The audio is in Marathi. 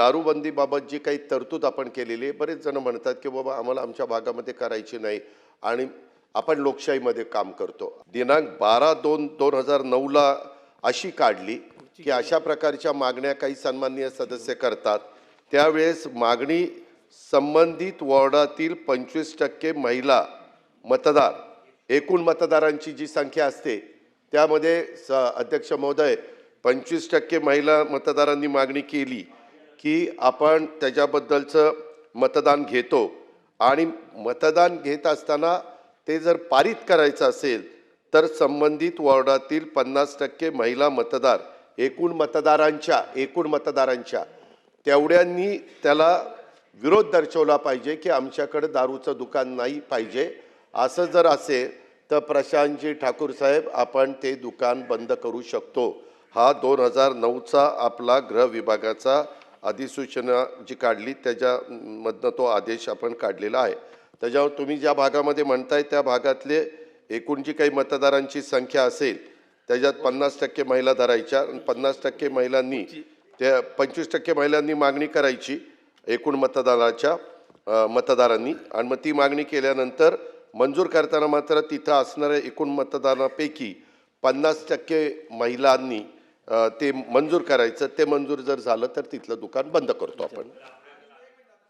दारूबंदीबाबत जी काही तरतूद आपण केलेली आहे, बरेच जण म्हणतात की बाबा आम्हाला आमच्या भागामध्ये करायची नाही आणि आपण लोकशाहीमध्ये काम करतो. दिनांक 12/2/2009ला अशी काढली की अशा प्रकारच्या मागण्या काही सन्माननीय सदस्य करतात, त्यावेळेस मागणी संबंधित वॉर्डातील 25% महिला मतदार, एकूण मतदारांची जी संख्या असते त्यामध्ये अध्यक्ष महोदय 25% महिला मतदारांनी मागणी केली की आपण त्याच्याबद्दलचं मतदान घेतो आणि मतदान घेत असताना ते जर पारित करायचं असेल तर संबंधित वॉर्डातील 50% महिला मतदार एकूण मतदारांच्या तेवढ्यांनी त्याला विरोध दर्शवला पाहिजे की आमच्याकडे दारूचं दुकान नाही पाहिजे. असं जर असेल तर प्रशांतजी ठाकूर साहेब आपण ते दुकान बंद करू शकतो. हा 2009चा आपला गृह विभागाचा अधिसूचना जी काढली त्याच्यामधनं तो आदेश आपण काढलेला आहे. त्याच्यावर तुम्ही ज्या भागामध्ये म्हणताय त्या भागातले एकूण जी काही मतदारांची संख्या असेल त्याच्यात 50% महिला धरायच्या आणि 50% महिलांनी त्या 25% महिलांनी मागणी करायची एकूण मतदारांनी आणि मग ती मागणी केल्यानंतर मंजूर करताना मात्र तिथं असणाऱ्या एकूण मतदारांपैकी 50% महिलांनी ते मंजूर करायचं. ते मंजूर जर झालं तर तिथलं दुकान बंद करतो आपण.